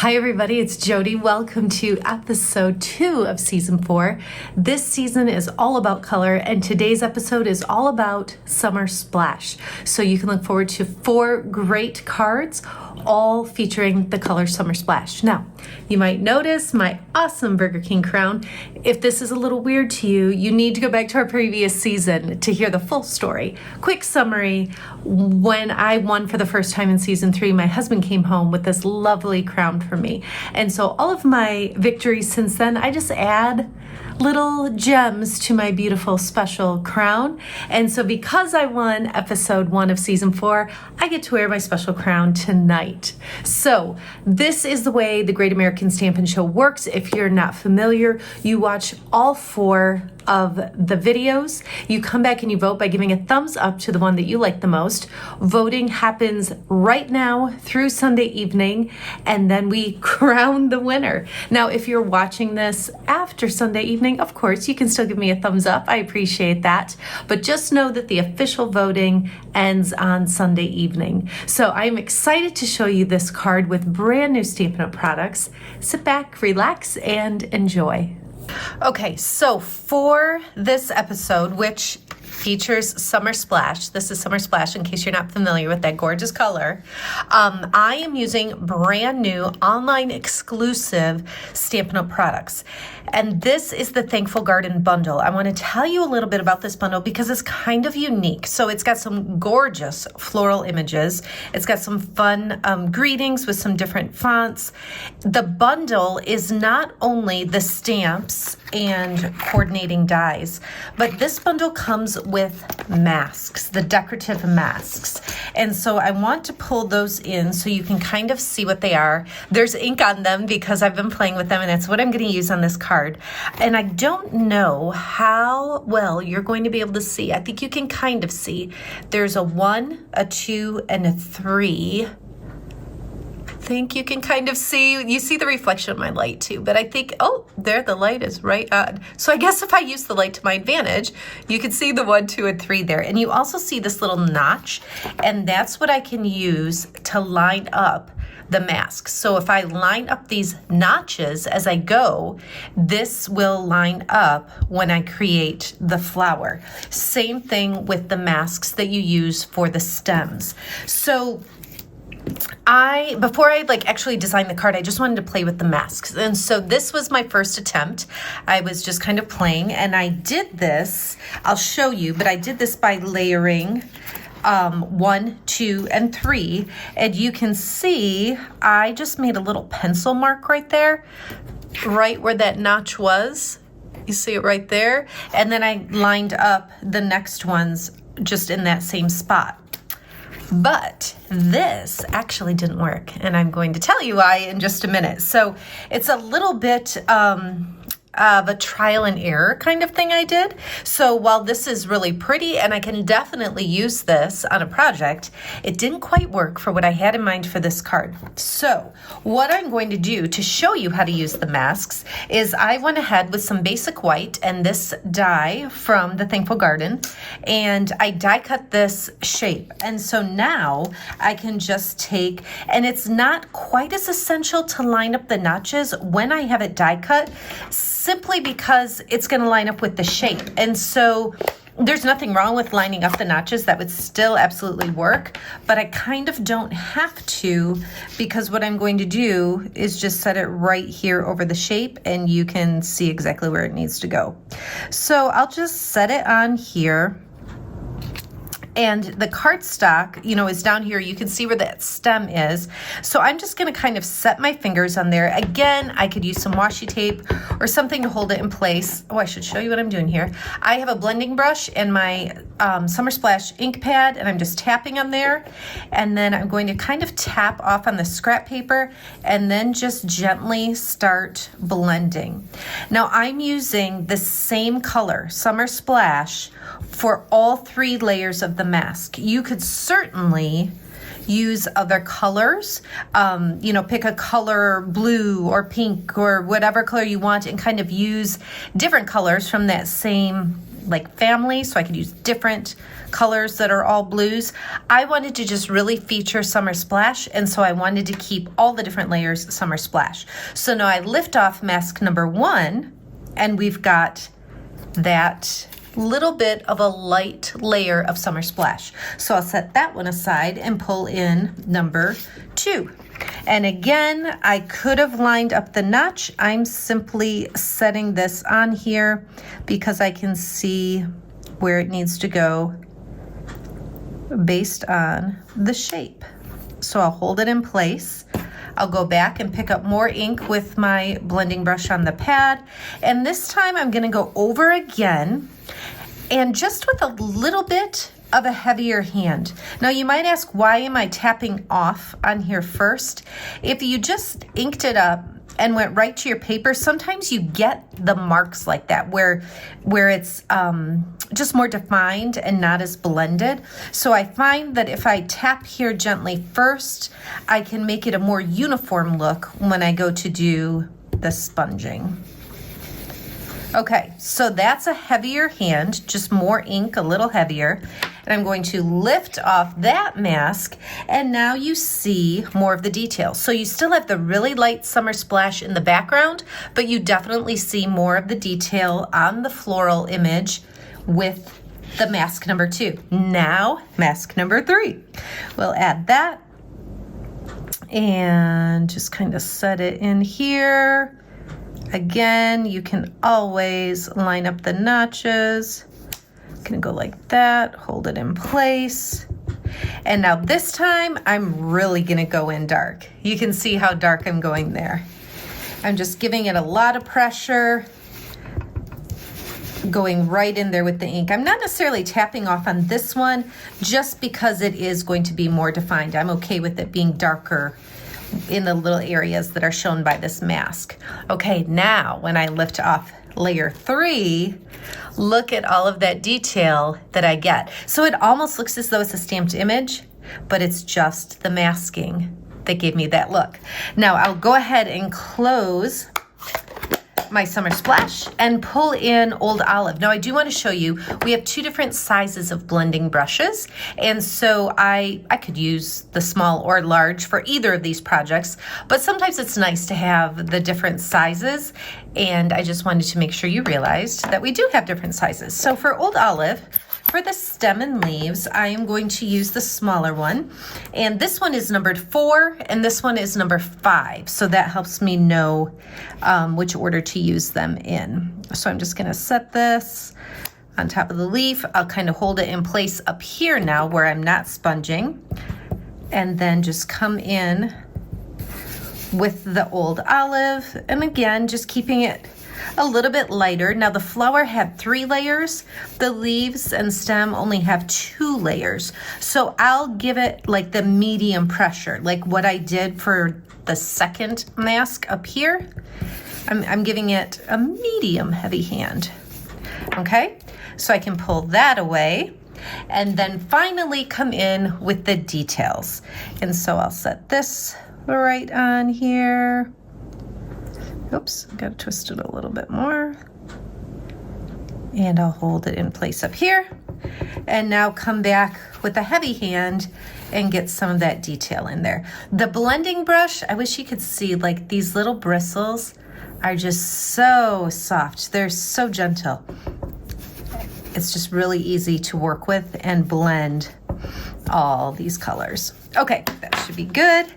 Hi everybody, it's Jodi. Welcome to episode 2 of season 4. This season is all about color and today's episode is all about Summer Splash. So you can look forward to 4 great cards, all featuring the color Summer Splash. Now, you might notice my awesome Burger King crown. If this is a little weird to you, you need to go back to our previous season to hear the full story. Quick summary, when I won for the first time in season 3, my husband came home with this lovely crown for me. And so all of my victories since then, I just add little gems to my beautiful special crown. And so because I won episode 1 of season 4, I get to wear my special crown tonight. So this is the way the Great American Stampin' Show works. If you're not familiar, you watch all 4 of the videos. You come back and you vote by giving a thumbs up to the one that you like the most. Voting happens right now through Sunday evening, and then we crown the winner. Now, if you're watching this after Sunday evening, of course, you can still give me a thumbs up. I appreciate that. But just know that the official voting ends on Sunday evening. So I'm excited to show you this card with brand new Stampin' Up! Products. Sit back, relax, and enjoy. Okay, so for this episode, which features Summer Splash, this is Summer Splash in case you're not familiar with that gorgeous color, I am using brand new online exclusive Stampin' Up! Products. And this is the Thankful Garden bundle. I want to tell you a little bit about this bundle because it's kind of unique. So it's got some gorgeous floral images. It's got some fun greetings with some different fonts. The bundle is not only the stamps and coordinating dies, but this bundle comes with masks, the decorative masks. And so I want to pull those in so you can kind of see what they are. There's ink on them because I've been playing with them, and that's what I'm going to use on this card. And I don't know how well you're going to be able to see. I think you can kind of see. There's a 1, a 2, and a 3. Think you can kind of see. You see the reflection of my light too, but I think, oh, there the light is right on. So I guess if I use the light to my advantage, you can see the 1, 2, and 3 there. And you also see this little notch, and that's what I can use to line up the masks. So if I line up these notches as I go, this will line up when I create the flower. Same thing with the masks that you use for the stems. So before I actually designed the card, I just wanted to play with the masks. And so this was my first attempt. I was just kind of playing, and I did this, I'll show you, but I did this by layering 1, 2, and 3. And you can see I just made a little pencil mark right there, right where that notch was. You see it right there? And then I lined up the next ones just in that same spot. But this actually didn't work, and I'm going to tell you why in just a minute. So it's a little bit of a trial and error kind of thing I did. So while this is really pretty and I can definitely use this on a project, it didn't quite work for what I had in mind for this card. So what I'm going to do to show you how to use the masks is I went ahead with some basic white and this die from the Thankful Garden, and I die cut this shape. And so now I can just take, and it's not quite as essential to line up the notches when I have it die cut, simply because it's going to line up with the shape. And so there's nothing wrong with lining up the notches. That would still absolutely work, but I kind of don't have to, because what I'm going to do is just set it right here over the shape, and you can see exactly where it needs to go. So I'll just set it on here. And the cardstock, is down here. You can see where that stem is. So I'm just going to kind of set my fingers on there. Again, I could use some washi tape or something to hold it in place. Oh, I should show you what I'm doing here. I have a blending brush and my Summer Splash ink pad, and I'm just tapping on there. And then I'm going to kind of tap off on the scrap paper and then just gently start blending. Now I'm using the same color, Summer Splash, for all 3 layers of the mask. You could certainly use other colors, pick a color blue or pink or whatever color you want and kind of use different colors from that same like family, so I could use different colors that are all blues. I wanted to just really feature Summer Splash, and so I wanted to keep all the different layers Summer Splash. So now I lift off mask number 1, and we've got that little bit of a light layer of Summer Splash. So I'll set that one aside and pull in number 2. And again, I could have lined up the notch. I'm simply setting this on here because I can see where it needs to go based on the shape. So I'll hold it in place. I'll go back and pick up more ink with my blending brush on the pad. And this time I'm gonna go over again, and just with a little bit of a heavier hand. Now you might ask, why am I tapping off on here first? If you just inked it up and went right to your paper, sometimes you get the marks like that where it's just more defined and not as blended. So I find that if I tap here gently first, I can make it a more uniform look when I go to do the sponging. Okay, so that's a heavier hand, just more ink, a little heavier. And I'm going to lift off that mask, and now you see more of the details. So you still have the really light Summer Splash in the background, but you definitely see more of the detail on the floral image with the mask number 2. Now, mask number 3. We'll add that and just kind of set it in here. Again, you can always line up the notches. Gonna go like that, hold it in place. And now this time, I'm really gonna go in dark. You can see how dark I'm going there. I'm just giving it a lot of pressure, going right in there with the ink. I'm not necessarily tapping off on this one, just because it is going to be more defined. I'm okay with it being darker in the little areas that are shown by this mask. Okay, now when I lift off layer 3, look at all of that detail that I get. So it almost looks as though it's a stamped image, but it's just the masking that gave me that look. Now I'll go ahead and close my Summer Splash and pull in Old Olive. Now I do want to show you, we have 2 different sizes of blending brushes, and so I could use the small or large for either of these projects, but sometimes it's nice to have the different sizes, and I just wanted to make sure you realized that we do have different sizes. So for Old Olive, for the stem and leaves, I am going to use the smaller one. And this one is numbered 4, and this one is number 5. So that helps me know which order to use them in. So I'm just gonna set this on top of the leaf. I'll kind of hold it in place up here now where I'm not sponging. And then just come in with the Old Olive. And again, just keeping it a little bit lighter. Now the flower had 3 layers. The leaves and stem only have 2 layers. So I'll give it like the medium pressure, like what I did for the second mask up here. I'm giving it a medium heavy hand. Okay, so I can pull that away and then finally come in with the details. And so I'll set this right on here. Oops, gotta twist it a little bit more. And I'll hold it in place up here. And now come back with a heavy hand and get some of that detail in there. The blending brush, I wish you could see, like these little bristles are just so soft. They're so gentle. It's just really easy to work with and blend all these colors. Okay, that should be good.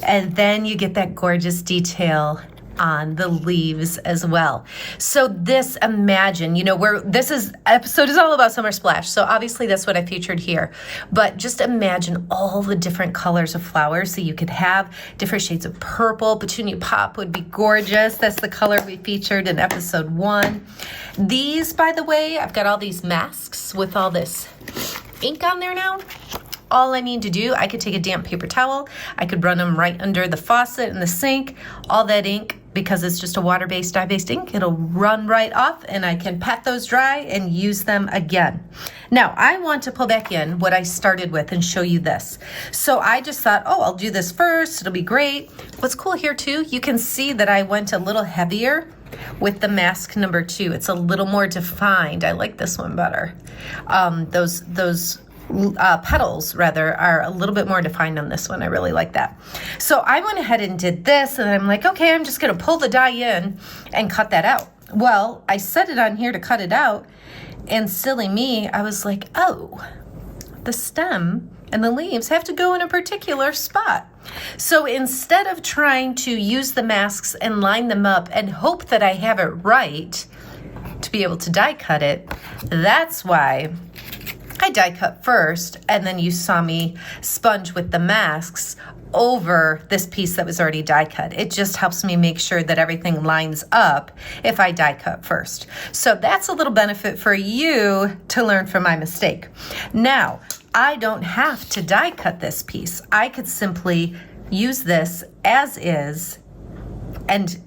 And then you get that gorgeous detail on the leaves as well. So this, imagine, you know, where this episode is all about Summer Splash. So obviously that's what I featured here, but just imagine all the different colors of flowers. So you could have different shades of purple. Petunia Pop would be gorgeous. That's the color we featured in episode 1. These, by the way, I've got all these masks with all this ink on there now. All I need to do, I could take a damp paper towel, I could run them right under the faucet in the sink. All that ink, because it's just a water-based, dye-based ink, it'll run right off and I can pat those dry and use them again. Now, I want to pull back in what I started with and show you this. So I just thought, oh, I'll do this first, it'll be great. What's cool here too, you can see that I went a little heavier with the mask number 2. It's a little more defined. I like this one better. Those petals rather are a little bit more defined on this one. I really like that. So I went ahead and did this, and I'm like, okay, I'm just going to pull the die in and cut that out. Well, I set it on here to cut it out, and silly me, I was like, oh, the stem and the leaves have to go in a particular spot. So instead of trying to use the masks and line them up and hope that I have it right to be able to die cut it, that's why I die cut first, and then you saw me sponge with the masks over this piece that was already die cut. It just helps me make sure that everything lines up if I die cut first. So that's a little benefit for you to learn from my mistake. Now, I don't have to die cut this piece. I could simply use this as is and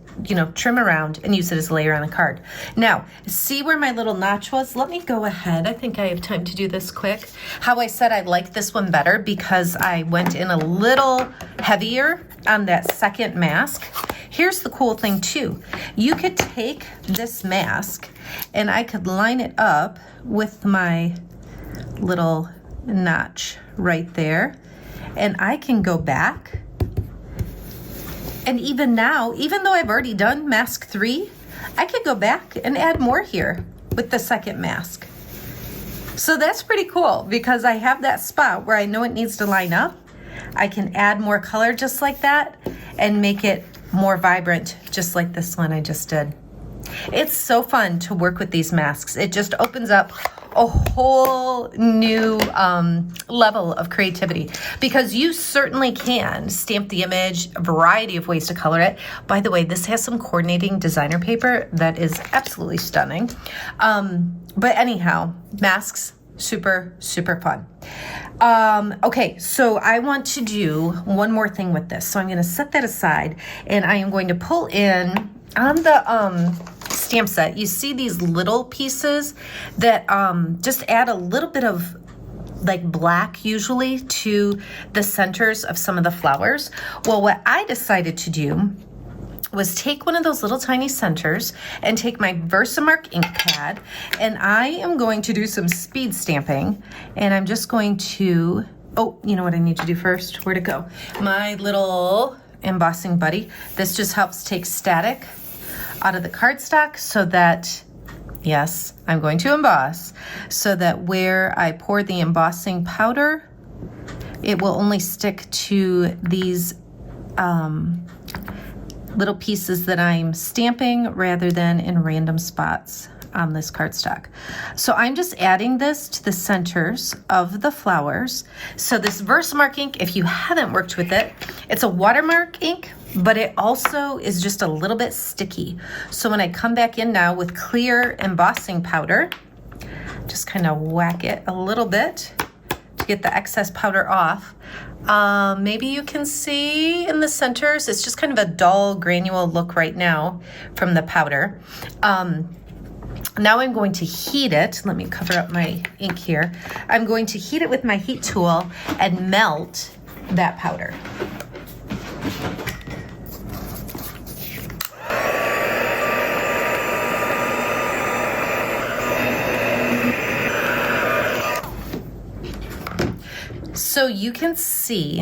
trim around and use it as a layer on a card. Now, see where my little notch was? Let me go ahead. I think I have time to do this quick. How I said I like this one better because I went in a little heavier on that second mask. Here's the cool thing too. You could take this mask and I could line it up with my little notch right there, and I can go back. And even now, even though I've already done mask 3, I could go back and add more here with the second mask. So that's pretty cool because I have that spot where I know it needs to line up. I can add more color just like that and make it more vibrant, just like this one I just did. It's so fun to work with these masks. It just opens up a whole new level of creativity because you certainly can stamp the image, a variety of ways to color it. By the way, this has some coordinating designer paper that is absolutely stunning. But anyhow, masks, super, super fun. Okay, so I want to do one more thing with this. So I'm going to set that aside and I am going to pull in on the stamp set. You see these little pieces that just add a little bit of like black usually to the centers of some of the flowers. Well, what I decided to do was take one of those little tiny centers and take my Versamark ink pad, and I am going to do some speed stamping, and I'm just going to, oh, you know what I need to do first? Where'd it go? My little embossing buddy. This just helps take static out of the cardstock so that, yes, I'm going to emboss, so that where I pour the embossing powder, it will only stick to these little pieces that I'm stamping rather than in random spots on this cardstock. So I'm just adding this to the centers of the flowers. So this Versamark ink, if you haven't worked with it, it's a watermark ink, but it also is just a little bit sticky. So when I come back in now with clear embossing powder, just kind of whack it a little bit to get the excess powder off. Maybe you can see in the centers, it's just kind of a dull granule look right now from the powder. Now I'm going to heat it. Let me cover up my ink here. I'm going to heat it with my heat tool and melt that powder. So you can see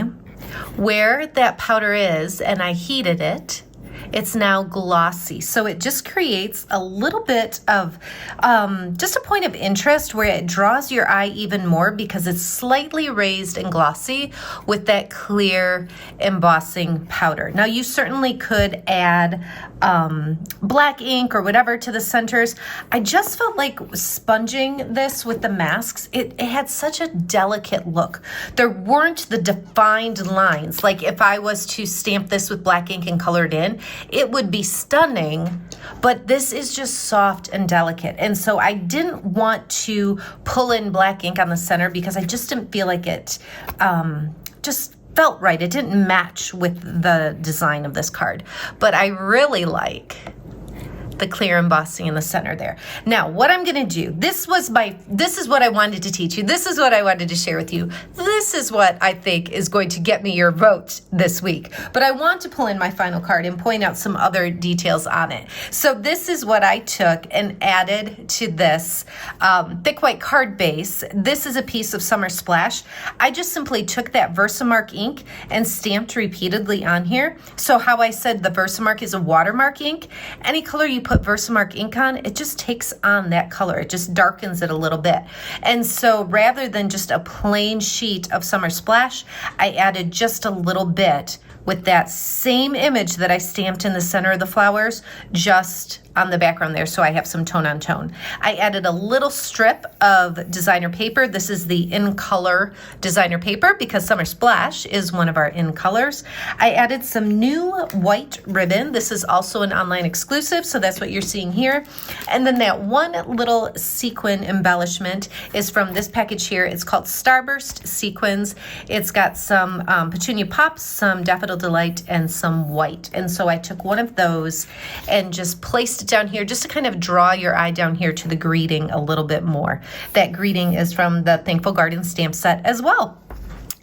where that powder is, and I heated it. It's now glossy. So it just creates a little bit of just a point of interest where it draws your eye even more because it's slightly raised and glossy with that clear embossing powder. Now you certainly could add black ink or whatever to the centers. I just felt like sponging this with the masks, it had such a delicate look. There weren't the defined lines. Like if I was to stamp this with black ink and color it in, it would be stunning, but this is just soft and delicate. And so I didn't want to pull in black ink on the center because I just didn't feel like it just felt right. It didn't match with the design of this card. But I really like the clear embossing in the center there. Now, what I'm going to do, this is what I wanted to teach you. This is what I wanted to share with you. This is what I think is going to get me your vote this week. But I want to pull in my final card and point out some other details on it. So this is what I took and added to this thick white card base. This is a piece of Summer Splash. I just simply took that Versamark ink and stamped repeatedly on here. So how I said the Versamark is a watermark ink, any color you put Versamark ink on, it just takes on that color. It just darkens it a little bit. And so rather than just a plain sheet of Summer Splash, I added just a little bit with that same image that I stamped in the center of the flowers, just on the background there, so I have some tone on tone. I added a little strip of designer paper. This is the in color designer paper because Summer Splash is one of our in colors. I added some new white ribbon. This is also an online exclusive, so that's what you're seeing here. And then that one little sequin embellishment is from this package here. It's called Starburst Sequins. It's got some Petunia Pops, some Daffodil Delight, and some white. And so I took one of those and just placed it down here just to kind of draw your eye down here to the greeting a little bit more. That greeting is from the Thankful Garden stamp set as well.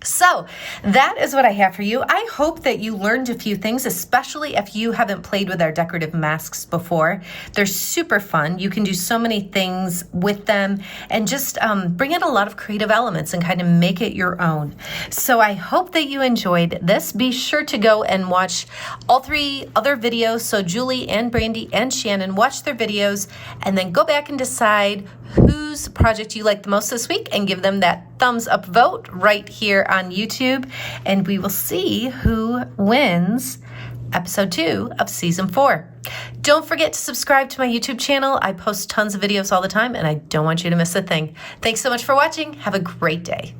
So that is what I have for you. I hope that you learned a few things, especially if you haven't played with our decorative masks before. They're super fun. You can do so many things with them and just bring in a lot of creative elements and kind of make it your own. So I hope that you enjoyed this. Be sure to go and watch all 3 other videos. So Julie and Brandy and Shannon, watch their videos and then go back and decide whose project you like the most this week and give them that thumbs up vote right here on YouTube. And we will see who wins episode 2 of season 4. Don't forget to subscribe to my YouTube channel. I post tons of videos all the time and I don't want you to miss a thing. Thanks so much for watching. Have a great day.